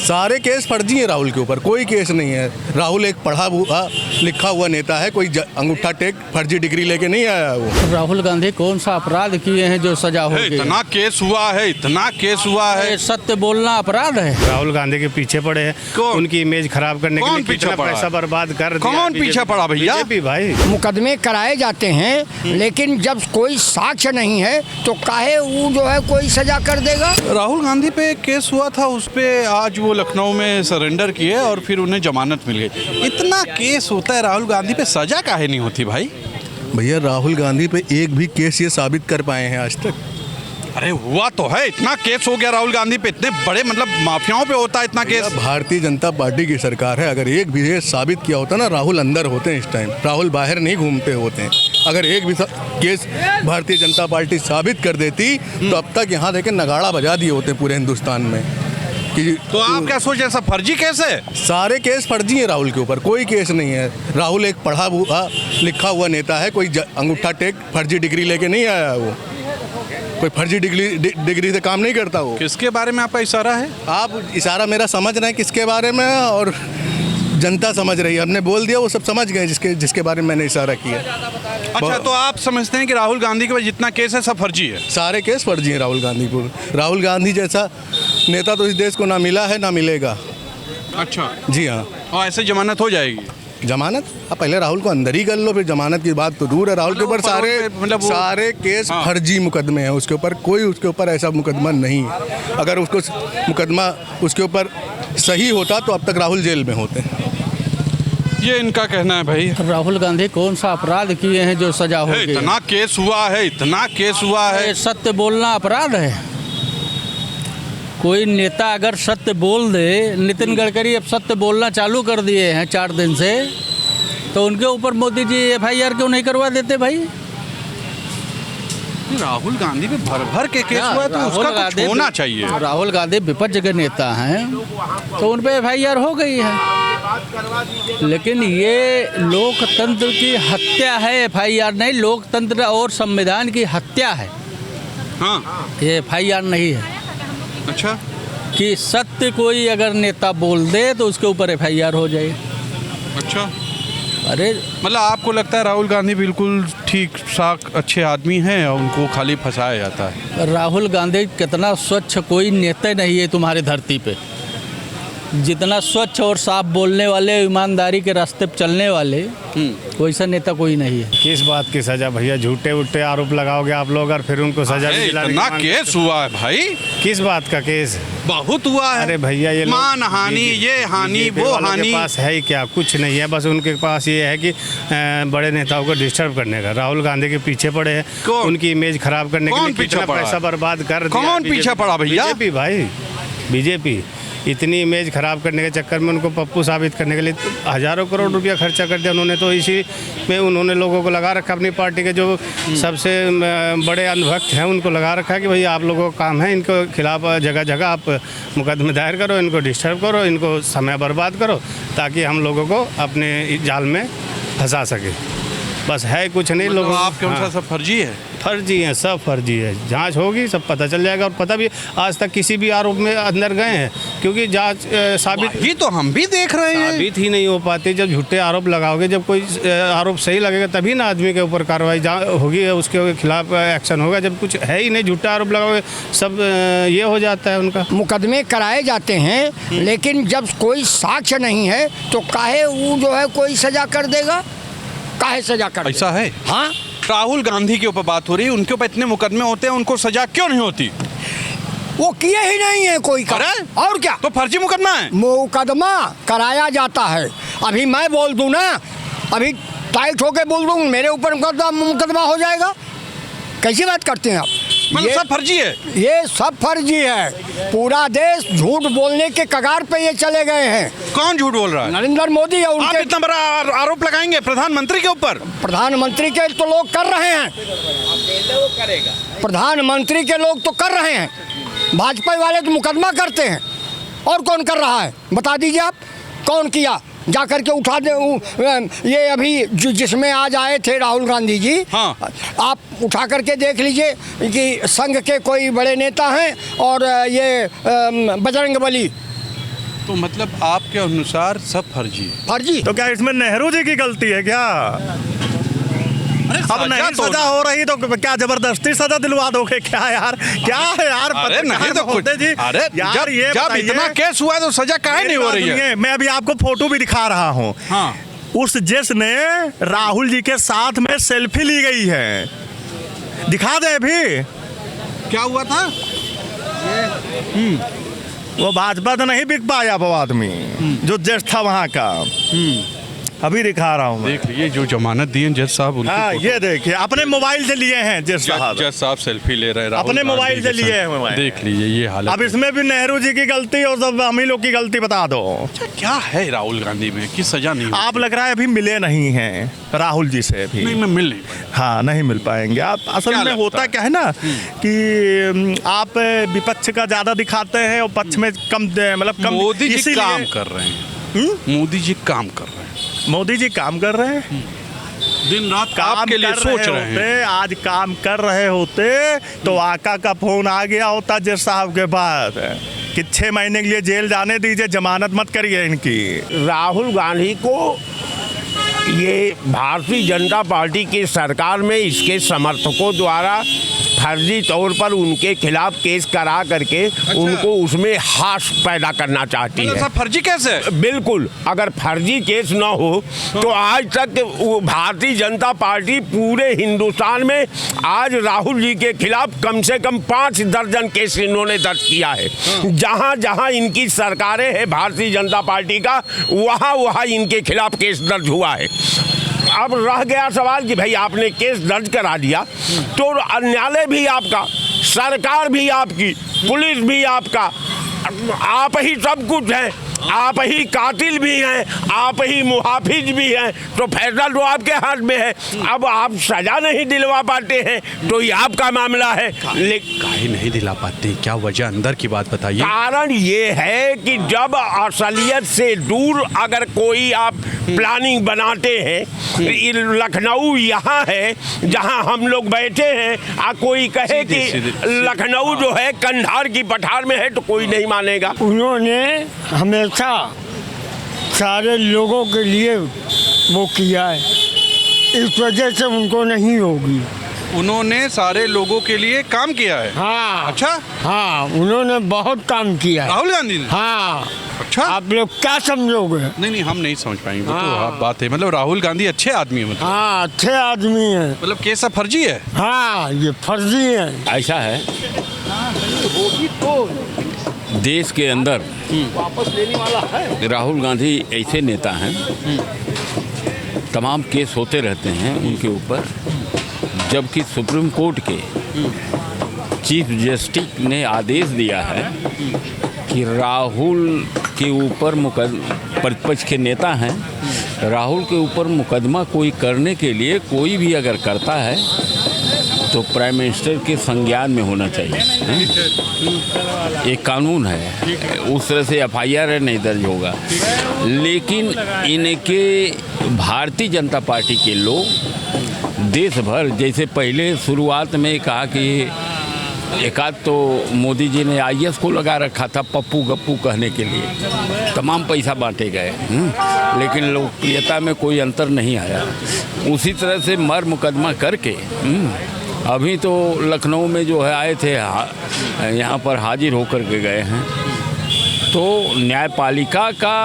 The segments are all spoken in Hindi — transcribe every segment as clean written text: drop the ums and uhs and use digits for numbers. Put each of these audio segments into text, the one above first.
सारे केस फर्जी हैं राहुल के ऊपर, कोई केस नहीं है। राहुल एक पढ़ा हुआ लिखा हुआ नेता है, कोई अंगूठा टेक फर्जी डिग्री लेके नहीं आया है वो। राहुल गांधी कौन सा अपराध किए हैं जो सजा हो गई? इतना केस हुआ है, इतना केस हुआ है। सत्य बोलना अपराध है। राहुल गांधी के पीछे पड़े हैं, उनकी इमेज खराब करने के लिए कितना पैसा बर्बाद कर दिया। कौन पीछे पड़ा भैया? बीजेपी भाई। मुकदमे कराए जाते हैं, लेकिन जब कोई साक्ष्य नहीं है तो काहे वो जो है कोई सजा कर देगा। राहुल गांधी पे एक केस हुआ था, उस पे आज वो लखनऊ में सरेंडर किए और फिर उन्हें जमानत मिल गई। इतना केस होता है, राहुल गांधी पे सजा काहे नहीं होती भाई? भैया राहुल गांधी पे एक भी केस ये साबित कर पाए हैं आज तक? अरे हुआ तो है, इतना केस हो गया राहुल गांधी पे, इतने बड़े मतलब माफियाओं पे होता है इतना केस। भारतीय जनता पार्टी की सरकार है, अगर एक भी ये साबित किया होता ना, राहुल अंदर होते हैं इस टाइम, राहुल बाहर नहीं घूमते होते हैं। अगर एक भी केस भारतीय जनता पार्टी साबित कर देती तो अब तक यहाँ देखे नगाड़ा बजा दिए होते पूरे हिंदुस्तान में। तो आप क्या सोच रहे हैं, सब फर्जी केस है? सारे केस फर्जी हैं राहुल के ऊपर, कोई केस नहीं है। राहुल एक पढ़ा हुआ लिखा हुआ नेता है, कोई अंगूठा टेक फर्जी डिग्री लेके नहीं आया है वो, कोई फर्जी डिग्री से काम नहीं करता वो। किसके बारे में आपका इशारा है? आप इशारा मेरा समझ रहे हैं किसके बारे में, और जनता समझ रही है। हमने बोल दिया, वो सब समझ गए जिसके बारे में मैंने इशारा किया। अच्छा, तो आप समझते हैं कि राहुल गांधी के पास जितना केस है सब फर्जी है? सारे केस फर्जी हैं राहुल गांधी को। राहुल गांधी जैसा नेता तो इस देश को ना मिला है ना मिलेगा। अच्छा जी हाँ। और ऐसे जमानत हो जाएगी? जमानत आप पहले राहुल को अंदर ही कर लो, फिर जमानत की बात तो दूर है। राहुल के ऊपर सारे केस फर्जी मुकदमे हैं, उसके ऊपर कोई उसके ऊपर ऐसा मुकदमा नहीं है। अगर उसको मुकदमा उसके ऊपर सही होता तो अब तक राहुल जेल में होते। ये इनका कहना है भाई। राहुल गांधी कौन सा अपराध किए हैं जो सजा हो गई? इतना केस हुआ है, इतना केस हुआ है। सत्य बोलना अपराध है। कोई नेता अगर सत्य बोल दे, नितिन गडकरी अब सत्य बोलना चालू कर दिए हैं 4 दिन से, तो उनके ऊपर मोदी जी FIR क्यों नहीं करवा देते भाई? राहुल गांधी पे भर भर के केस हुआ है, तो उसका कुछ होना चाहिए। राहुल गांधी विपक्ष के नेता हैं, तो उन पे FIR हो गई है। लेकिन ये लोकतंत्र की हत्या है, FIR नहीं। लोकतंत्र और संविधान की हत्या है। हाँ, ये FIR नहीं है। अच्छा, कि सत्य कोई अगर नेता बोल दे तो उसके ऊपर FIR हो जाए। अच्छा, अरे मतलब आपको लगता है राहुल गांधी बिल्कुल ठीक ठाक अच्छे आदमी हैं और उनको खाली फंसाया जाता है? राहुल गांधी कितना स्वच्छ कोई नेता नहीं है तुम्हारी धरती पे। जितना स्वच्छ और साफ बोलने वाले, ईमानदारी के रास्ते पर चलने वाले, वैसा नेता कोई नहीं है। किस बात की सजा भैया? झूठे उठे आरोप लगाओगे आप लोग और फिर उनको सजा भी दिलाने इतना केस हुआ है भाई। किस बात का केस? बहुत हुआ है। अरे भैया ये मान हानि, ये हानि, वो हानि। पास है ही क्या? कुछ नहीं है, बस उनके पास ये है कि बड़े नेताओं को डिस्टर्ब करने का। राहुल गांधी के पीछे पड़े हैं, उनकी इमेज खराब करने के लिए कितना पैसा बर्बाद कर दिया। कौन पीछे पड़ा भैया? बीजेपी भाई, बीजेपी। इतनी इमेज खराब करने के चक्कर में उनको पप्पू साबित करने के लिए हज़ारों करोड़ रुपया खर्चा कर दिया उन्होंने। तो इसी में उन्होंने लोगों को लगा रखा, अपनी पार्टी के जो सबसे बड़े अंधभक्त हैं उनको लगा रखा कि भाई आप लोगों का काम है, इनको खिलाफ जगह जगह आप मुकदमे दायर करो, इनको डिस्टर्ब करो, इनको समय बर्बाद करो, ताकि हम लोगों को अपने जाल में फंसा सके। बस है कुछ नहीं। लोग आपके अनुसार सब फर्जी है? फर्जी है, सब फर्जी है। जांच होगी, सब पता चल जाएगा। और पता भी आज तक किसी भी आरोप में अंदर गए हैं, क्योंकि जांच साबित ही तो हम भी देख रहे हैं, साबित ही नहीं हो पाती। जब झूठे आरोप लगाओगे, जब कोई आरोप सही लगेगा तभी ना आदमी के ऊपर कार्रवाई होगी, उसके खिलाफ एक्शन होगा। जब कुछ है ही नहीं, झूठा आरोप लगाओगे, सब ये हो जाता है उनका। मुकदमे कराए जाते हैं, लेकिन जब कोई साक्ष्य नहीं है तो काहे वो जो है कोई सजा कर देगा? काहे सजा कर? ऐसा है? हाँ, राहुल गांधी के ऊपर बात हो रही है, उनके ऊपर इतने मुकदमे होते हैं, उनको सजा क्यों नहीं होती? वो किए ही नहीं है कोई का। और क्या? तो फर्जी मुकदमा है। मुकदमा कराया जाता है। अभी मैं बोल दूं ना, अभी टाइट होके बोल दूं, मेरे ऊपर मुकदमा हो जाएगा। कैसी बात करते हैं आप? मतलब सब फर्जी है? ये सब फर्जी है। पूरा देश झूठ बोलने के कगार पे ये चले गए हैं। कौन झूठ बोल रहा है? नरेंद्र मोदी और आप इतना बड़ा आरोप लगाएंगे प्रधानमंत्री के ऊपर? प्रधानमंत्री के तो लोग कर रहे हैं, प्रधानमंत्री के लोग तो कर रहे हैं, भाजपा वाले तो मुकदमा करते हैं। और कौन कर रहा है बता दीजिए आप, कौन किया? जा करके उठा दे। ये अभी जिसमें आज आए थे राहुल गांधी जी, हाँ। आप उठा करके देख लीजिए कि संघ के कोई बड़े नेता हैं और ये बजरंगबली तो मतलब आपके अनुसार सब फर्जी है? फर्जी। तो क्या इसमें नेहरू जी की गलती है क्या? अब नहीं सजा हो रही तो क्या जबरदस्ती सजा दिलवा दोगे क्या यार? क्या है यार? अरे नहीं तो कुछ जी अरे यार, ये जब बताइए, इतना केस हुआ है तो सजा काहे नहीं हो रही है? मैं अभी आपको फोटो भी दिखा रहा हूँ। हाँ। उस जिसने राहुल जी के साथ में सेल्फी ली गई है, दिखा दे अभी। क्या हुआ था? वो भाजपा तो नहीं बिक पाया वो आदमी जो जज था वहाँ का। अभी दिखा रहा हूँ मैं। देख लीजिए जो जमानत दी है जज साहब उनकी हाँ, फोटो। ये देखिए अपने मोबाइल से लिए हैं जज साहब। जज साहब सेल्फी ले रहे हैं राहुल अपने गांधी मोबाइल से के लिए साथ। हैं मोबाइल। देख लीजिए ये हालत अब है। इसमें भी नेहरू जी की गलती और सब हम ही लोग की गलती बता दो। क्या है राहुल गांधी में कि सजा नहीं होती? आप लग रहा है अभी मिले नहीं हैं राहुल जी से अभी। नहीं मैं मिल नहीं पाया। हाँ, नहीं मिल पाएंगे आप। असल क्या में लगता होता है? क्या है ना कि आप विपक्ष का ज्यादा दिखाते हैं और पक्ष में कम मतलब कम। मोदी जी इसीलिए- काम कर रहे हैं। मोदी जी काम कर रहे हैं। मोदी जी काम कर रहे हैं, दिन रात काम आपके लिए कर सोच रहे रहे हैं। होते, आज काम कर रहे होते तो आका का फोन आ गया होता जज साहब के पास कि 6 महीने के लिए जेल जाने दीजिए, जमानत मत करिए इनकी। राहुल गांधी को ये भारतीय जनता पार्टी की सरकार में इसके समर्थकों द्वारा फर्जी तौर पर उनके खिलाफ केस करा करके उनको उसमें हाश पैदा करना चाहती मतलब है। साहब फर्जी कैसे है? बिल्कुल, अगर फर्जी केस न हो तो आज तक वो भारतीय जनता पार्टी पूरे हिंदुस्तान में आज राहुल जी के खिलाफ कम से कम 5 दर्जन केस इन्होंने दर्ज किया है। जहां जहां इनकी सरकारें हैं भारतीय जनता पार्टी का, वहां वहां इनके खिलाफ केस दर्ज हुआ है। अब रह गया सवाल कि भाई आपने केस दर्ज करा दिया तो न्यायालय भी आपका, सरकार भी आपकी, पुलिस भी आपका, आप ही सब कुछ है, आप ही कातिल भी हैं, आप ही मुहाफिज भी हैं, तो फैसला तो आपके हाथ में है। अब आप सजा नहीं दिलवा पाते हैं तो ये आपका मामला है। काहे नहीं दिला पाते? क्या वजह अंदर की बात बताइए। कारण ये है कि जब असलियत से दूर अगर कोई आप प्लानिंग बनाते हैं, लखनऊ यहाँ है जहाँ हम लोग बैठे हैं, कोई कहे कि लखनऊ जो है कंधार की पठार में है तो कोई नहीं मानेगा। उन्होंने हमेशा सारे लोगों के लिए वो किया है, इस वजह से उनको नहीं होगी। उन्होंने सारे लोगों के लिए काम किया है। हाँ। अच्छा। हाँ, उन्होंने बहुत काम किया है। राहुल गांधी ने? हाँ। अच्छा। आप लोग क्या समझोगे? नहीं हम नहीं समझ पाएंगे। वो तो हाँ। आप बात है, मतलब राहुल गांधी अच्छे आदमी है, मतलब हाँ, अच्छे आदमी हैं। मतलब केस सब फर्जी है। हाँ, ये फर्जी है। ऐसा है देश के अंदर राहुल गांधी ऐसे नेता हैं, तमाम केस होते रहते हैं उनके ऊपर, जबकि सुप्रीम कोर्ट के चीफ जस्टिस ने आदेश दिया है कि राहुल के ऊपर प्रतिपक्ष के नेता हैं, राहुल के ऊपर मुकदमा कोई करने के लिए कोई भी अगर करता है तो प्राइम मिनिस्टर के संज्ञान में होना चाहिए। एक कानून है, उस तरह से FIR नहीं दर्ज होगा। लेकिन इनके भारतीय जनता पार्टी के लोग देश भर, जैसे पहले शुरुआत में कहा कि एकाध तो मोदी जी ने IAS को लगा रखा था पप्पू गप्पू कहने के लिए, तमाम पैसा बांटे गए, लेकिन लोकप्रियता में कोई अंतर नहीं आया। उसी तरह से मर मुकदमा करके अभी तो लखनऊ में जो है आए थे, यहाँ पर हाजिर होकर के गए हैं, तो न्यायपालिका का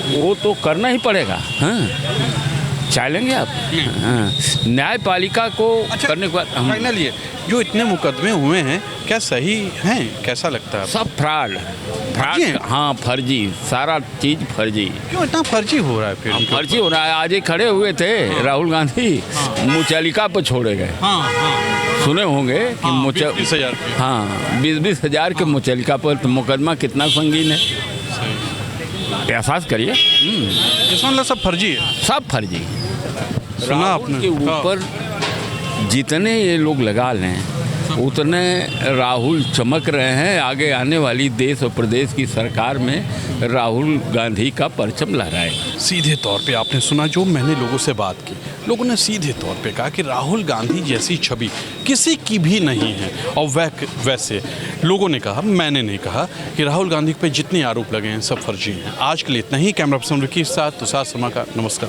वो तो करना ही पड़ेगा। चलेंगे आप? हाँ, न्यायपालिका को करने के बाद फाइनल ये जो इतने मुकदमे हुए हैं क्या सही हैं? कैसा लगता है? सब फ्रॉड फर्जी है? हाँ, फर्जी, सारा चीज फर्जी। क्यों इतना फर्जी हो रहा है फिर? फर्जी हो रहा है। आज ही खड़े हुए थे राहुल गांधी, मुचलिका पर छोड़े गए। सुने होंगे कि 20,000 हाँ 20-20 हज़ार के मुचलिका पर, तो मुकदमा कितना संगीन है, एहसास करिए। मतलब सब फर्जी है। सब फर्जी। सुना आपने? के ऊपर जितने ये लोग लगा लें उतने राहुल चमक रहे हैं। आगे आने वाली देश और प्रदेश की सरकार में राहुल गांधी का परचम लहराए। सीधे तौर पे आपने सुना जो मैंने लोगों से बात की, लोगों ने सीधे तौर पे कहा कि राहुल गांधी जैसी छवि किसी की भी नहीं है। और वैसे लोगों ने कहा, मैंने नहीं कहा, कि राहुल गांधी पे जितने आरोप लगे हैं सब फर्जी हैं। आज के लिए इतना ही। कैमरा पर्सन विकी के साथ तुषार शर्मा का नमस्कार।